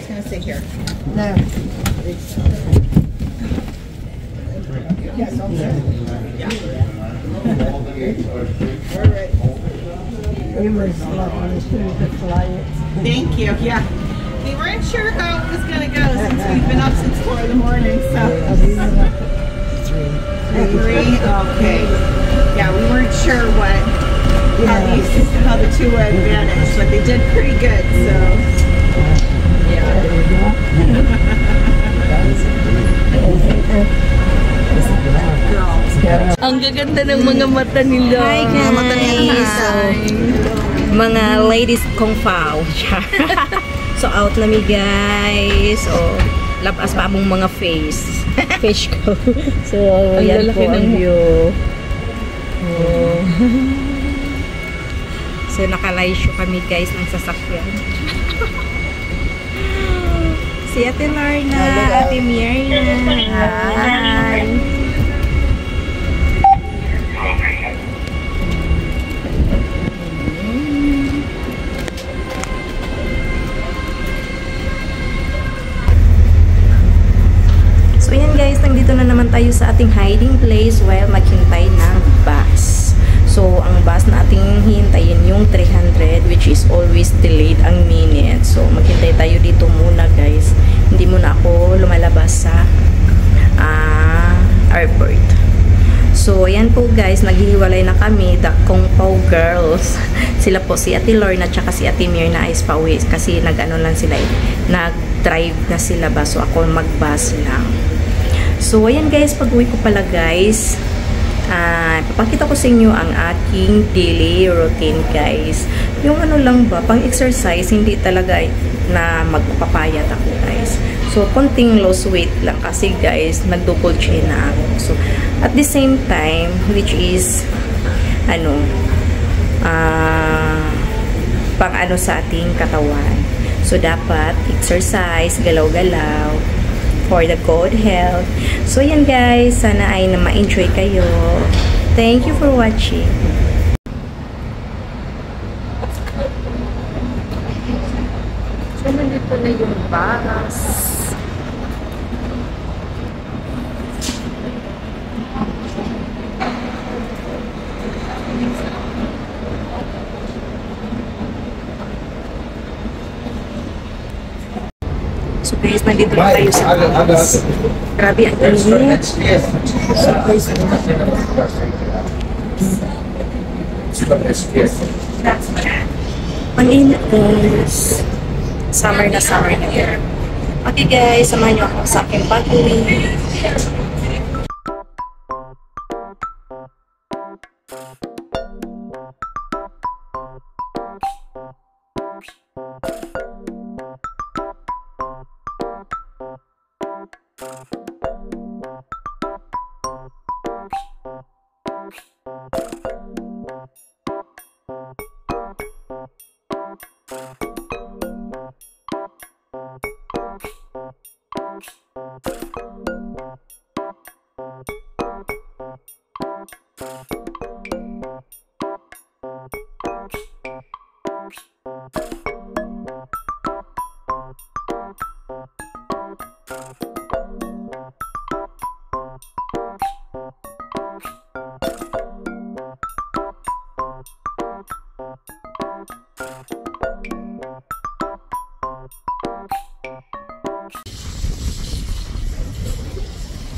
just gonna sit here. No. Yes, okay. Yeah. All right. We were the flight. Thank you. Yeah. We weren't sure how it was gonna go since we've been up since 4 in the morning. So. 3. Okay. Yeah, we weren't sure how the two would manage, but they did pretty good. So. Yeah. Ang gaganda ng mga mata nila. Hi guys! Mga ladies kong pao. So out na mi guys. Oh, labas pa among mga face ko. So yan po ang view. Oh. So nakalaysyo kami guys ng sasakyan. Si Ate Lorna, Ate Myrna. Hi. So yan guys, nandito na naman tayo sa ating hiding place while maghintay ng bus. So ang bus na ating hintayin yung 300 which is always delayed ang minute. So maghintay tayo dito muna guys. Hindi muna ako lumalabas sa airport. So ayan po guys, naghihiwalay na kami, the Kung Pao girls. Sila po si Ate Lorna at si Ate Myrna is pauwi kasi nag-ano lang sila, nag-drive na sila ba. So ako mag-bus lang. So ayan guys, pag-uwi ko pala guys, papakita ko sa inyo ang aking daily routine guys. Yung ano lang ba, pang exercise, hindi talaga na magpapapayat ako guys. So konting loss weight lang kasi guys, nag-double chin na ako. So at the same time, which is pang sa ating katawan. So dapat exercise, galaw-galaw for the good health. So yan guys, sana ay na ma-enjoy kayo. Thank you for watching. So nandito na yung bus. So guys, nandito na tayo sa bus. Grabe ang init. So guys, ang init guys. Summer na yan. Okay guys, samahan nyo ako sa aking pag-uwi.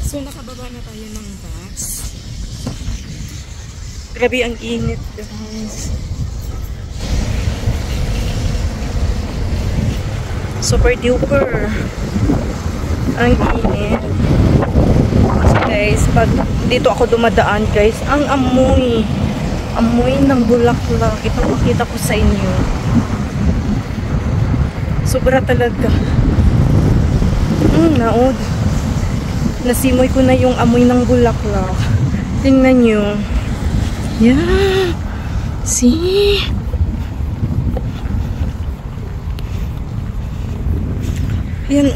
So, nakababa na tayo ng bus. Grabe ang init, guys. Super duper. Ang init. So, guys, pag dito ako dumadaan, guys, ang amoy. Amoy ng bulaklak. Ipapakita ko sa inyo. Sobra talaga. Naod. Nasimoy ko na yung amoy ng bulaklak. Tingnan nyo. Yeah. See? Yan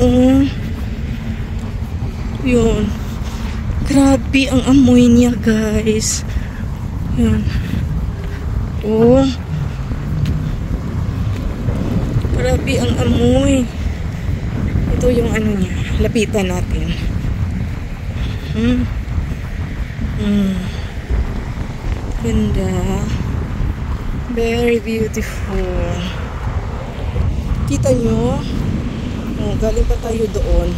Yun. Grabe ang amoy niya guys. Yan. Grabe ang amoy. ito yung ano niya. Lapitan natin. Ganda. Very beautiful. Kita nyo? Oh, galing pa tayo doon.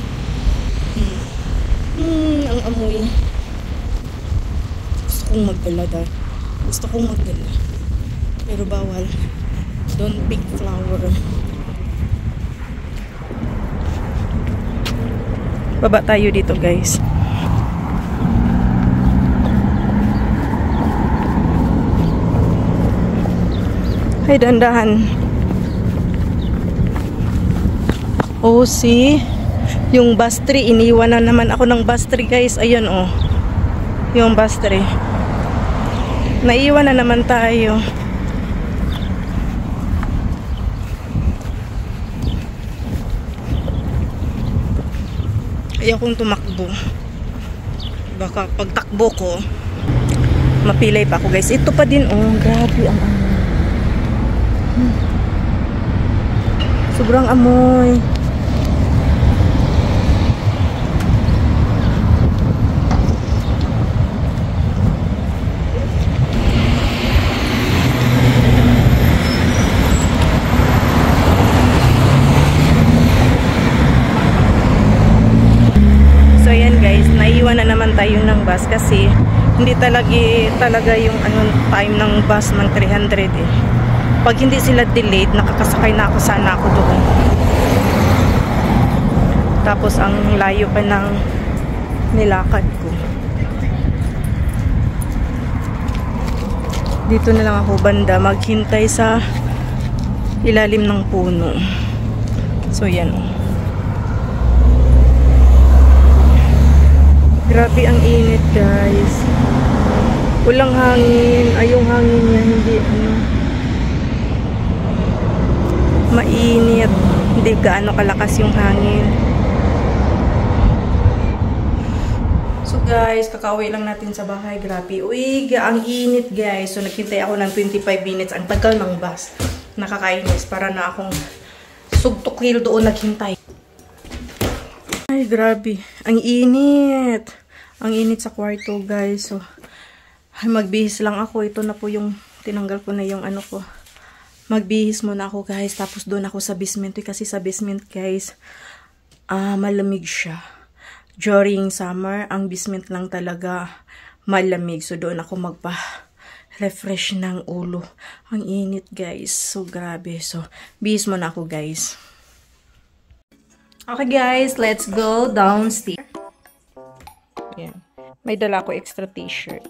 Ang amoy. Gusto kong magdala dahil. Gusto kong magdala. Pero bawal. Don't pick flower. Baba tayo dito, guys. Ay, dandahan. Oh, see? Yung bus tree, iniwan na naman ako ng bus tree, guys. Ayun, oh. Yung bus tree. Naiwan na naman tayo. Ayaw kong tumakbo. Baka pagtakbo ko, mapilay pa ako, guys. Ito pa din, oh. Grabe ang amoy. Sobrang amoy. So yan guys, naiwan na naman tayo ng bus kasi hindi talaga yung time ng bus ng 300 eh. Pag hindi sila delayed, nakakasakay na ako, sana ako doon. Tapos ang layo pa ng nilakad ko. Dito na lang ako banda, maghintay sa ilalim ng puno. So yan. Grabe ang init, guys. Walang hangin. Ay, yung hangin niya hindi mainit. Hindi gaano kalakas yung hangin. So guys, kakauwi lang natin sa bahay. Grabe. Uy, ang init, guys. So naghintay ako ng 25 minutes. Ang tagal ng bus. Nakakainis. Para na akong sugtukil doon naghintay. Ay, grabe. Ang init. Ang init sa kwarto, guys. So, ay, magbihis lang ako. Ito na po yung, tinanggal ko na yung ano ko. Magbihis muna ako, guys. Tapos doon ako sa basement. Kasi sa basement, guys, malamig siya. During summer, ang basement lang talaga malamig. So, doon ako magpa-refresh ng ulo. Ang init, guys. So, grabe. So, bihis muna ako, guys. Okay guys, let's go downstairs. Yan. May dala ko extra t-shirt.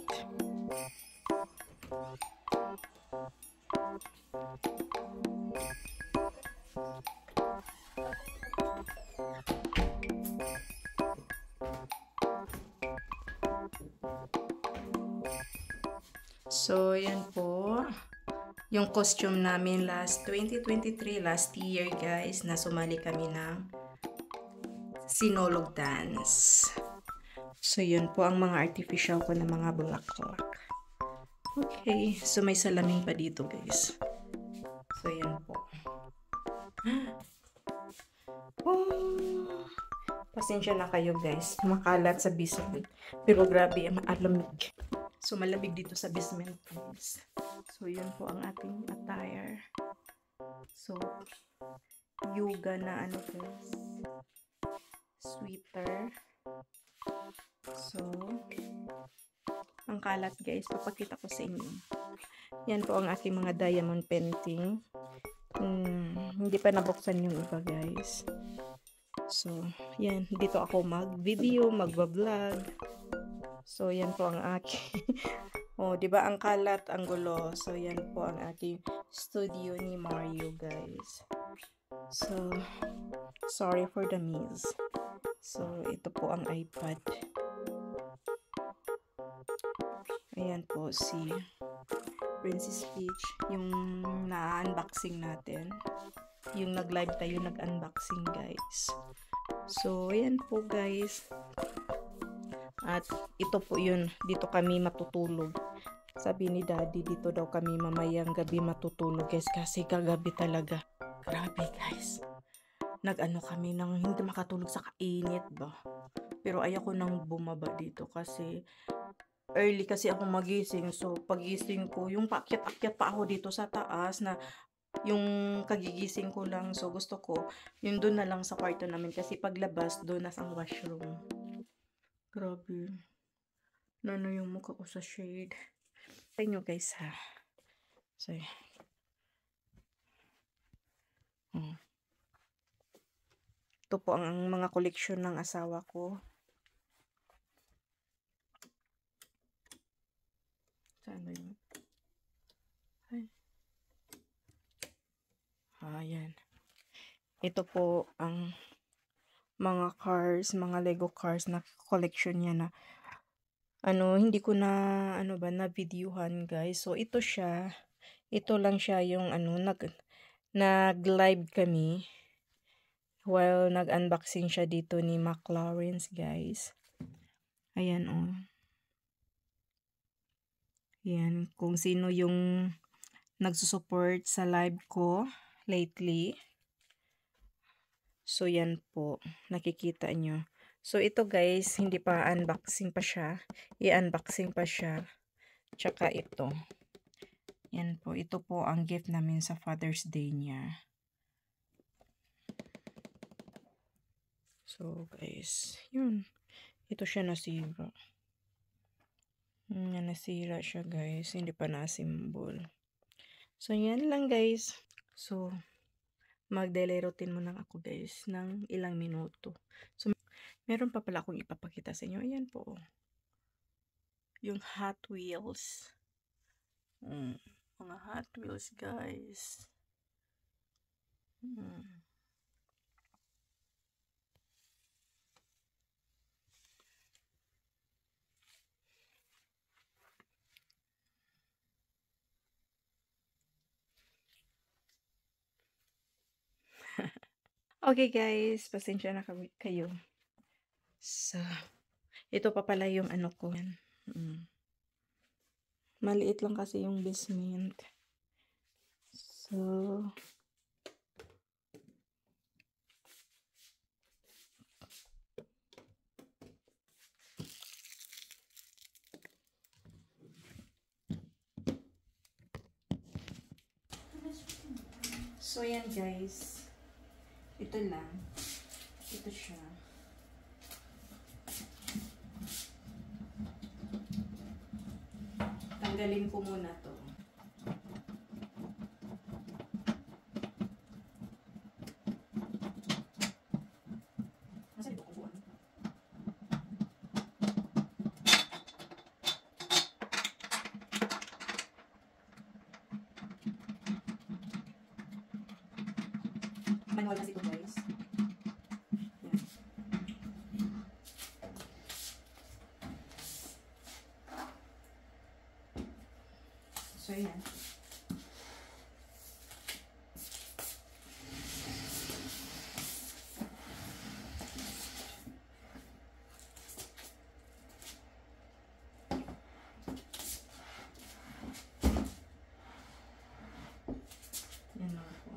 So, yan po. Yung costume namin last 2023, last year guys, na sumali kami ng Sinulog dance. So, yun po ang mga artificial ko na mga bulaklak. Okay. So, may salamin pa dito, guys. So, yan po. Oh. Pasensya na kayo, guys. Makalat sa basement. Pero grabe, maalamig. So, malamig dito sa basement, guys. So, yun po ang ating attire. So, yoga na ano, guys. Sweater. So, ang kalat guys, papakita ko sa inyo. Yan po ang aking mga diamond painting. Hindi pa nabuksan yung iba guys. So, yan. Dito ako mag-video, mag-vlog. So, yan po ang aking. Oh, diba ang kalat, ang gulo. So, yan po ang aking studio ni Mario guys. So, sorry for the miss. So, ito po ang iPad. Ayan po si Princess Peach. Yung na-unboxing natin. Yung nag-live tayo, nag-unboxing guys. So, ayan po guys. At ito po yun. Dito kami matutulog. Sabi ni Daddy, dito daw kami mamayang gabi matutulog guys. Kasi kagabi talaga. Grabe guys. nag-ano kami ng hindi makatulog sa kainit ba. Pero ayoko nang bumaba dito kasi early kasi ako magising. So, pagising ko, yung paakyat-akyat pa ako dito sa taas na yung kagigising ko lang. So, gusto ko, yung doon na lang sa kwarto namin. Kasi paglabas, doon na sa washroom. Grabe. Nano yung mukha ko sa shade. Sa inyo guys ha. So, ito po ang mga koleksyon ng asawa ko. Saan ba yun? Ay. Ayan. Ito po ang mga cars, mga Lego cars na collection niya na hindi ko na na videohan guys. So ito siya. Ito lang siya yung nag-live kami while nag-unboxing siya dito ni McLaren's guys. Ayan oh. Yan, kung sino yung nagsusupport sa live ko lately. So, yan po. Nakikita nyo. So, ito guys, hindi pa unboxing pa siya. I-unboxing pa siya. Tsaka ito. Yan po. Ito po ang gift namin sa Father's Day niya. So, guys, yun. Ito siya nasira. Nasira siya guys, hindi pa na-symbol. So yan lang guys. So mag-daily routine muna ako guys ng ilang minuto. So meron pa pala akong ipapakita sa inyo. Ayan po. Yung Hot Wheels. Mga Hot Wheels guys. Okay guys, pasensya na kayo. So, ito pa pala yung ko. Maliit lang kasi yung basement. So yan guys. Ito lang. Ito siya. Tanggalin ko muna to. Nasaan ito kubuan? Manual kasi ito guys. Yan. So yan. Yan lang po.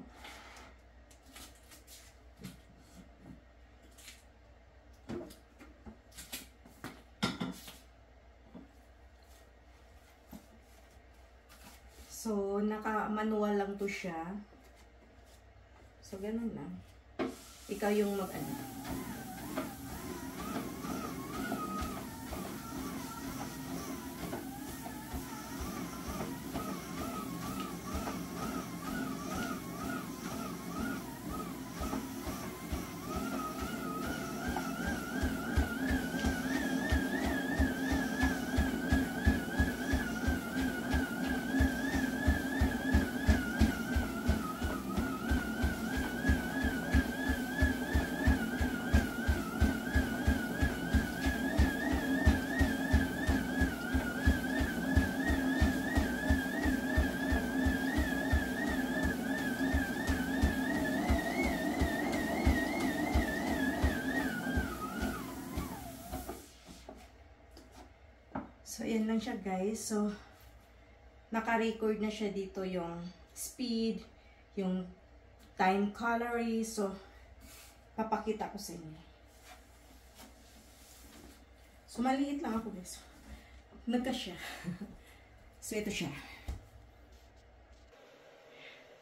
So, naka-manual lang to siya. So, ganun lang. Ikaw yung mag-ano. So, ayan lang siya guys. So, naka-record na siya dito yung speed, yung time calories. So, papakita ko sa inyo. So, maliit lang ako guys. Nagkasya. So, ito siya.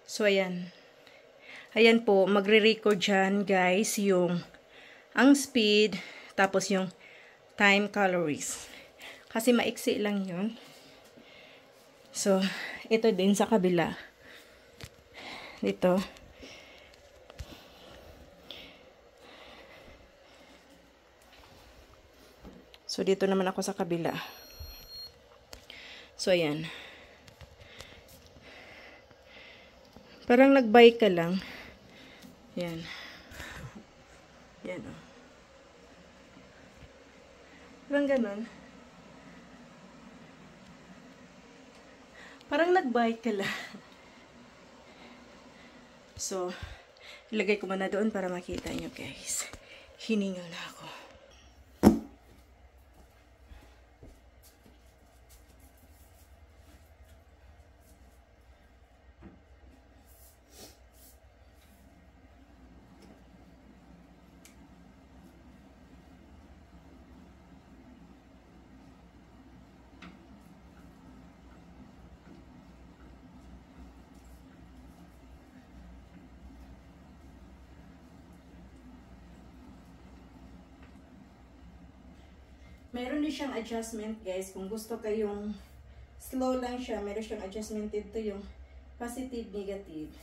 So, ayan. Ayan po, magre-record dyan guys yung ang speed, tapos yung time calories. Kasi maiksi lang yun. So, ito din sa kabila. Dito. So, dito naman ako sa kabila. So, ayan. Parang nag-bike ka lang. Yan. Yan, o. Parang ganun. Parang nag-bike ka lang. So, ilagay ko muna doon para makita nyo, guys. Hiningal na ako. Meron din siyang adjustment, guys. Kung gusto kayong slow lang siya, meron siyang adjustment dito yung positive, negative.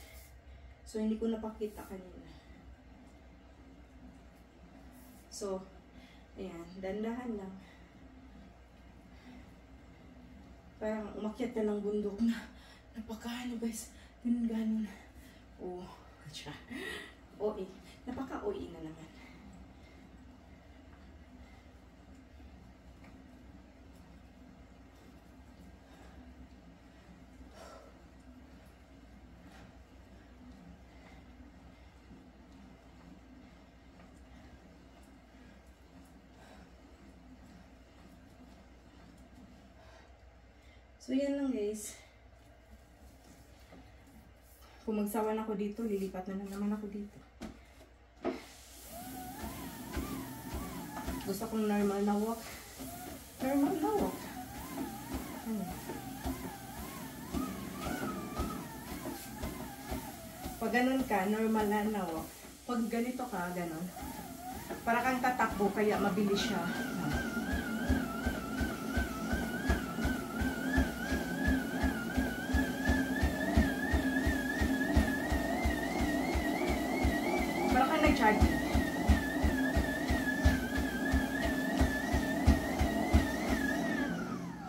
So, hindi ko napakita kanina. So, ayan. Dandahan lang. Parang umakyat na ng bundok na. Napakaano, guys. Ganun. Oh, siya. OE. Napaka-OE na naman. So, yan lang guys. Kung magsawa na ako dito, lilipat na naman ako dito. Gusto kong normal na walk. Normal na walk. Ano? Pag ganun ka, normal na walk. Pag ganito ka, ganun. Para kang tatakbo, kaya mabilis siya. Nag-charging.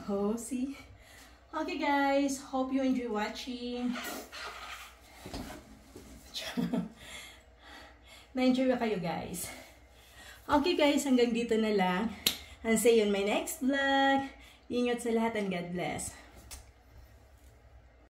Oh, see? Okay guys, hope you enjoy watching. Na-enjoy ba kayo guys? Okay guys, hanggang dito na lang. And see you in my next vlog. Ingat sa lahat and God bless.